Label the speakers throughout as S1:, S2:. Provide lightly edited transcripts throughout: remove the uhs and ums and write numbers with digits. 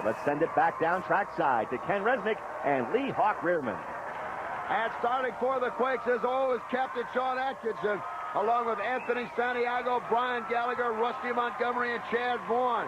S1: Let's send it back down trackside to Ken Resnick and Lee Hawk Rearman.
S2: And starting for the Quakes is always Captain Sean Atkinson, along with Anthony Santiago, Brian Gallagher, Rusty Montgomery, and Chad Vaughn.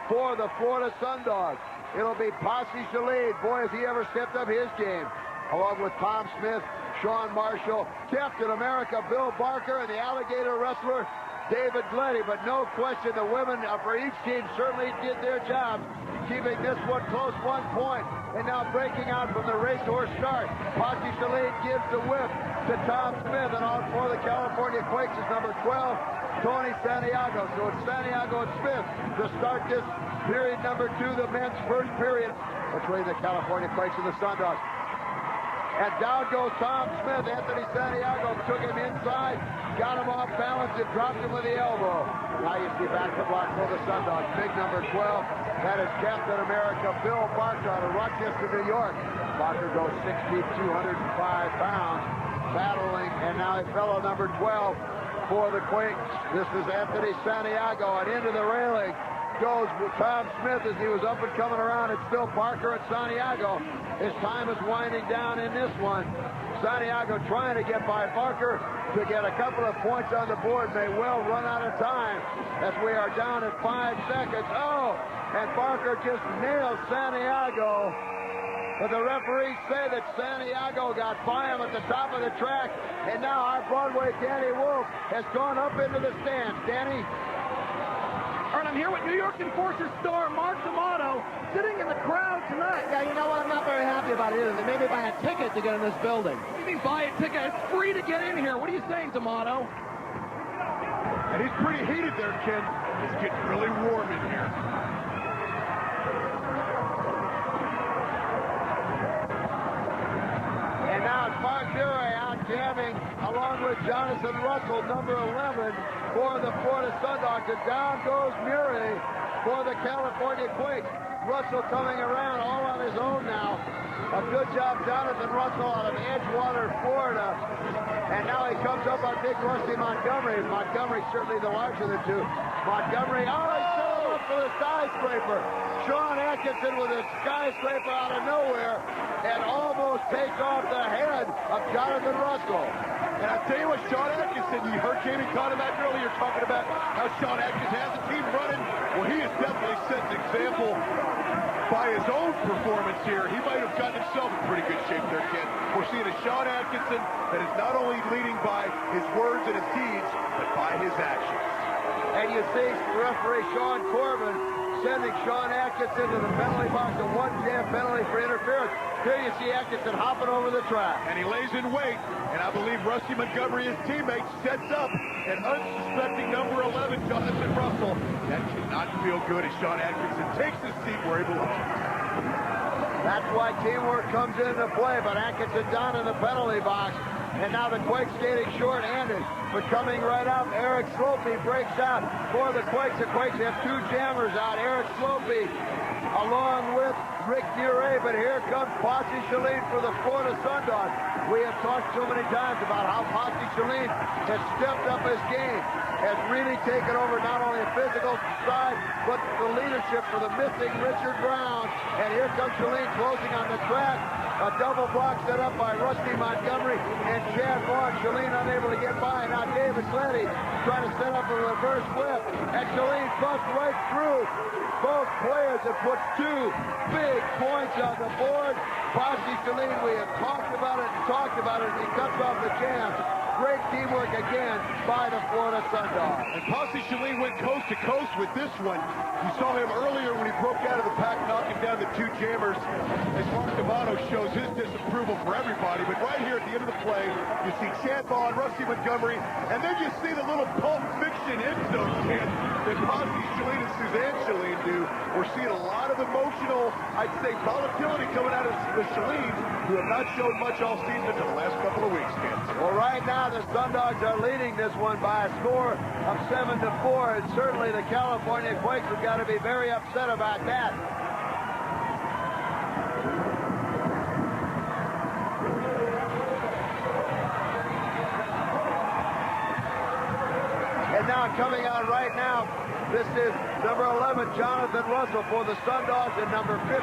S2: For the Florida Sundogs, it'll be Posse Shalid. Boy, has he ever stepped up his game. Along with Tom Smith, Sean Marshall, Captain America, Bill Barker, and the alligator wrestler, David Gleddy. But no question, the women for each team certainly did their job, keeping this one close, 1 point. And now breaking out from the racehorse start. Posse Shalid gives the whip to Tom Smith, and on for the California Quakes is number 12, Tony Santiago. So it's Santiago and Smith to start this period number 2, the men's first period between the California Quakes and the Sundogs. And down goes Tom Smith. Anthony Santiago took him inside, got him off balance, and dropped him with the elbow. Now you see back the block for the Sundogs. Big number 12. That is Captain America, Bill Barker, out of Rochester, New York. Barker goes 6 feet, 205 pounds, battling, and now fellow number 12 for the Quakes. This is Anthony Santiago, and into the railing goes Tom Smith as he was up and coming around. It's still Barker and Santiago. His time is winding down in this one. Santiago trying to get by Barker to get a couple of points on the board. May well run out of time as we are down at 5 seconds. Oh, and Barker just nails Santiago. But the referees say that Santiago got by him at the top of the track. And now our Broadway Danny Wolf has gone up into the stands. Danny?
S3: All right, I'm here with New York Enforcer star Mark D'Amato sitting in the crowd tonight.
S4: Yeah, you know what? I'm not very happy about it either. They made me buy a ticket to get in this building.
S3: What do you mean buy a ticket? It's free to get in here. What are you saying, D'Amato?
S5: And he's pretty heated there, Ken. It's getting really warm in here.
S2: And now it's Mark Duray out jamming along with Jonathan Russell, number 11, for the Florida Sundogs. And down goes Murray for the California Quakes. Russell coming around all on his own now. A good job, Jonathan Russell out of Edgewater, Florida. And now he comes up on big Rusty Montgomery. Montgomery certainly the larger of the two. Montgomery, oh, he set him up for the skyscraper. Sean Atkinson with a skyscraper out of nowhere and almost takes off the head of Jonathan Russell.
S5: And I tell you what, Sean Atkinson, you heard Jamie Conrad earlier talking about how Sean Atkinson has the team running. Well, he has definitely set an example by his own performance here. He might have gotten himself in pretty good shape there, Ken. We're seeing a Sean Atkinson that is not only leading by his words and his deeds, but by his actions.
S2: And you see referee Sean Corbin sending Sean Atkinson to the penalty box, a 1-jam penalty for interference. Here you see Atkinson hopping over the track.
S5: And he lays in wait, and I believe Rusty Montgomery, his teammate, sets up an unsuspecting number 11, Jonathan Russell. That cannot feel good as Sean Atkinson takes his seat where he belongs.
S2: That's why teamwork comes into play, but Atkinson down in the penalty box. And now the Quakes skating short-handed, but coming right up, Eric Slopey breaks out for the Quakes. The Quakes have 2 jammers out, Eric Slopey along with Rick Duray, but here comes Posse Shalid for the Florida Sundogs. We have talked so many times about how Posse Shalid has stepped up his game, has really taken over not only the physical side, but the leadership for the missing Richard Brown. And here comes Shalid closing on the track. A double block set up by Rusty Montgomery and Chad Vaughn. Shalid unable to get by. Now David Gleddy trying to set up a reverse whip. And Shalid busts right through both players and puts 2 big points on the board. Posse Shalid, we have talked about it and talked about it, and he cuts off the jam. Great teamwork again by the Florida Sundogs.
S5: And Posse Shalid went coast to coast with this one. You saw him earlier when he broke out of the pack, knocking down the 2 jammers. As Mark D'Amato shows his disapproval for everybody. But right here at the end of the play, you see Chad Vaughn, Rusty Montgomery, and then you see the little Pulp Fiction instance that Posse Shalid and Suzanne Shalid do. We're seeing a lot of emotional, I'd say, volatility coming out of the Shalids, who have not shown much all season until the last couple of weeks, Ken.
S2: Well, right now the Sundogs are leading this one by a score of 7-4, and certainly the California Quakes have got to be very upset about that. And now coming out right now, this is number 11, Jonathan Russell for the Sundogs, and number 15,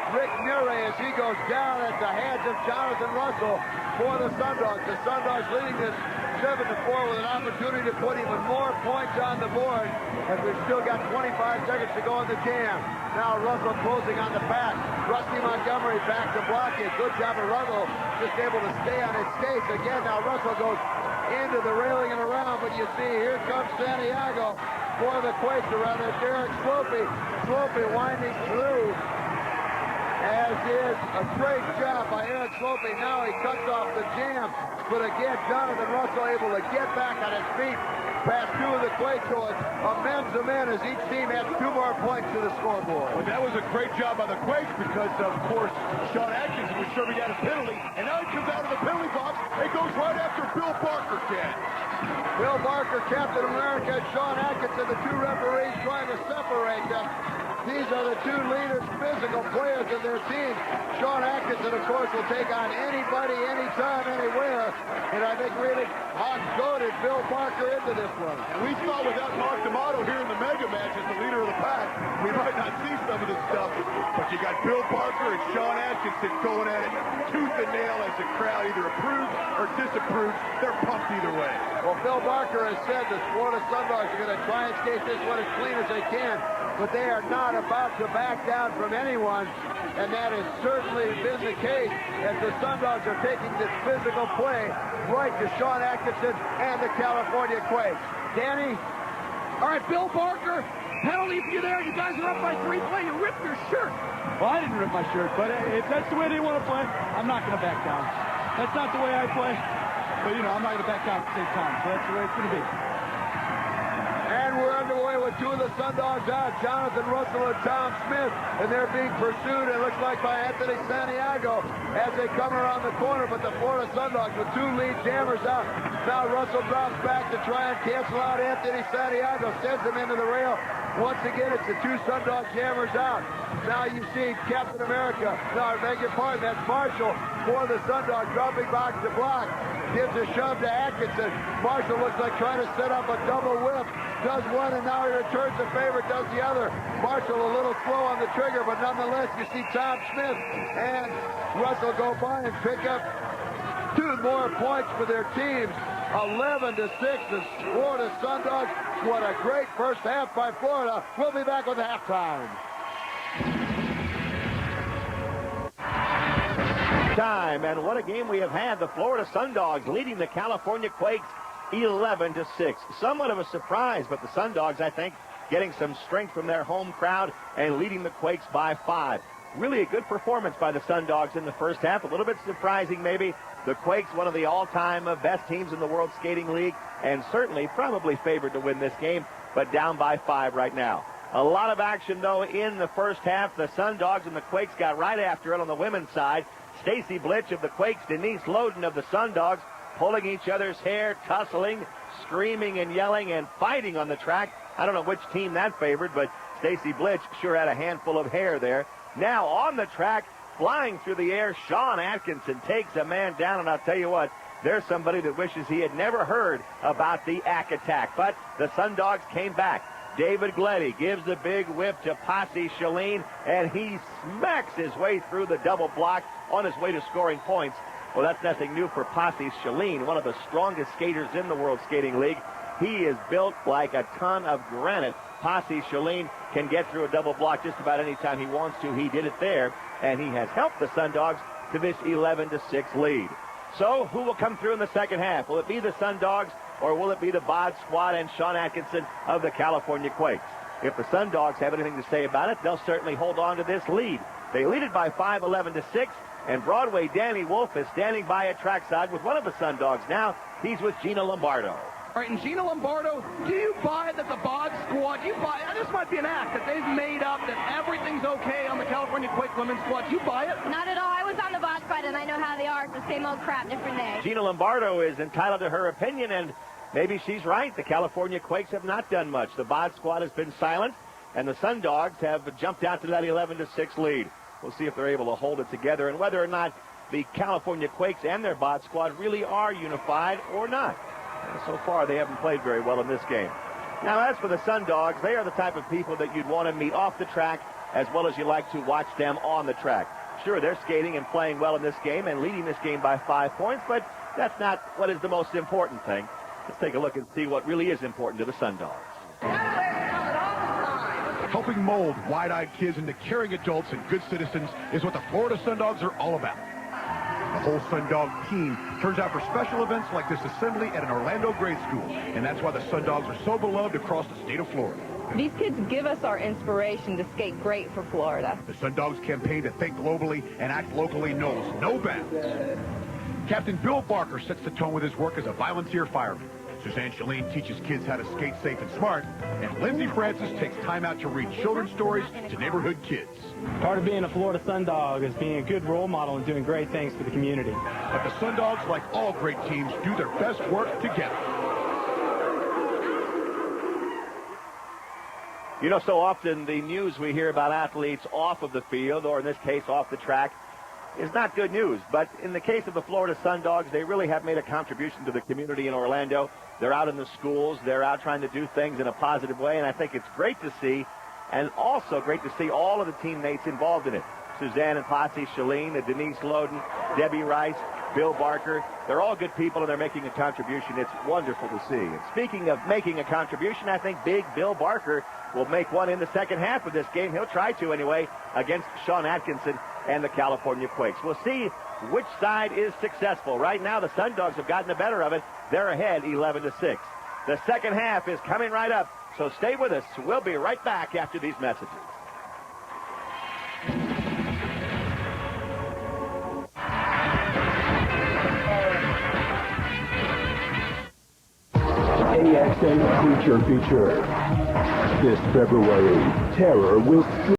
S2: Rick Murray, as he goes down at the hands of Jonathan Russell for the Sundogs. The Sundogs leading this 7-4 with an opportunity to put even more points on the board, as we've still got 25 seconds to go in the jam. Now Russell closing on the pack. Rusty Montgomery back to block it. Good job of Russell, just able to stay on his skates. Again, now Russell goes into the railing and around, but you see here comes Santiago for the Quakes around there. Derek Slopey winding through, as is a great job by Eric Slopey. Now he cuts off the jam, but again, Jonathan Russell able to get back on his feet past two of the Quakes, so it's a men as each team adds 2 more points to the scoreboard.
S5: Well, that was a great job by the Quakes because, of course, Sean Atkinson was serving out a penalty, and now he comes out of the penalty box and goes right after Bill Barker, Ken.
S2: Bill Barker, Captain America, and Sean Atkinson, the 2 referees trying to separate them. These are the 2 leaders, physical players of their team. Sean Atkinson, of course, will take on anybody, anytime, anywhere. And I think really hot-goaded Bill Barker into this one.
S5: And we saw without Mark D'Amato here in the mega match as the leader of the pack, we might not see some of this stuff. But you got Bill Barker and Sean Atkinson going at it tooth and nail as the crowd either approves or disapproves. They're pumped either way.
S2: Well, Bill Barker has said the Florida Sundogs are going to try and skate this one as clean as they can, but they are not about to back down from anyone, and that has certainly been the case as the Sundogs are taking this physical play right to Sean Atkinson and the California Quakes. Danny?
S3: All right, Bill Barker, penalty for you there. You guys are up by 3 play. You ripped your shirt.
S6: Well, I didn't rip my shirt, but if that's the way they want to play, I'm not going to back down. That's not the way I play. But, you know, I'm not going to back down at the same time. So that's the way it's going to be.
S2: And we're underway with 2 of the Sundogs out, Jonathan Russell and Tom Smith, and they're being pursued, it looks like, by Anthony Santiago as they come around the corner, but the Florida Sundogs with 2 lead jammers out. Now Russell drops back to try and cancel out Anthony Santiago, sends him into the rail. Once again, it's the 2 Sundog jammers out. Now you see Captain America, no, I beg your pardon, that's Marshall for the Sundogs, dropping back to block. Gives a shove to Atkinson. Marshall looks like trying to set up a double whip. Does one, and now he returns the favor, does the other. Marshall a little slow on the trigger, but nonetheless, you see Tom Smith and Russell go by and pick up 2 more points for their teams. 11-6, the Florida Sundogs. What a great first half by Florida. We'll be back with halftime.
S1: Time, and what a game we have had. The Florida Sundogs leading the California Quakes 11-6. Somewhat of a surprise, but the Sundogs, I think, getting some strength from their home crowd and leading the Quakes by 5. Really a good performance by the Sundogs in the first half. A little bit surprising, maybe. The Quakes, one of the all-time best teams in the World Skating League, and certainly probably favored to win this game, but down by 5 right now. A lot of action, though, in the first half. The Sundogs and the Quakes got right after it on the women's side. Stacy Blitch of the Quakes, Denise Loden of the Sundogs, pulling each other's hair, tussling, screaming and yelling and fighting on the track. I don't know which team that favored, but Stacy Blitch sure had a handful of hair there. Now on the track, flying through the air, Sean Atkinson takes a man down, and I'll tell you what, there's somebody that wishes he had never heard about the Ack attack. But the Sundogs came back. David Gleddy gives the big whip to Posse Shalene, and he smacks his way through the double block on his way to scoring points. Well, that's nothing new for Posse Shalene, one of the strongest skaters in the World Skating League. He is built like a ton of granite. Posse Shalene can get through a double block just about any time he wants to. He did it there, and he has helped the Sundogs to this 11-6 lead. So, who will come through in the second half? Will it be the Sundogs, or will it be the Bod Squad and Sean Atkinson of the California Quakes? If the Sundogs have anything to say about it, they'll certainly hold on to this lead. They lead it by 5, 11-6, and Broadway Danny Wolf is standing by at trackside with one of the Sundogs now. He's with Gina Lombardo.
S3: All right, and Gina Lombardo, do you buy that the Bod Squad, this might be an act that they've made up, that everything's okay on the California Quake women's squad. Do you buy it?
S7: Not at all. I was on the Bod Squad, and I know how they are. It's the same old crap, different day.
S1: Gina Lombardo is entitled to her opinion, and maybe she's right. The California Quakes have not done much. The Bod Squad has been silent, and the Sundogs have jumped out to that 11-6 lead. We'll see if they're able to hold it together and whether or not the California Quakes and their Bod Squad really are unified or not. So far, they haven't played very well in this game. Now, as for the Sundogs, they are the type of people that you'd want to meet off the track as well as you like to watch them on the track. Sure, they're skating and playing well in this game and leading this game by 5 points, but that's not what is the most important thing. Let's take a look and see what really is important to the Sundogs.
S5: Helping mold wide-eyed kids into caring adults and good citizens is what the Florida Sundogs are all about. The whole Sundog team turns out for special events like this assembly at an Orlando grade school, and that's why the Sundogs are so beloved across the state of Florida.
S8: These kids give us our inspiration to skate great for Florida.
S5: The Sundogs campaign to think globally and act locally knows no bounds. Captain Bill Barker sets the tone with his work as a volunteer fireman. Suzanne Shalene teaches kids how to skate safe and smart, and Lindsey Francis takes time out to read children's stories to neighborhood kids.
S6: Part of being a Florida Sundog is being a good role model and doing great things for the community.
S5: But the Sundogs, like all great teams, do their best work together.
S1: You know, so often the news we hear about athletes off of the field, or in this case off the track, is not good news. But in the case of the Florida Sundogs, they really have made a contribution to the community in Orlando. They're out in the schools. They're out trying to do things in a positive way, and I think it's great to see, and also great to see all of the teammates involved in it. Suzanne and Posse, Shalene, Denise Loden, Debbie Rice, Bill Barker. They're all good people, and they're making a contribution. It's wonderful to see. And speaking of making a contribution, I think big Bill Barker will make one in the second half of this game. He'll try to anyway against Sean Atkinson and the California Quakes. We'll see which side is successful. Right now, the Sundogs have gotten the better of it. They're ahead 11-6. The second half is coming right up, so stay with us. We'll be right back after these messages.
S9: AXN Creature Feature. This February, terror will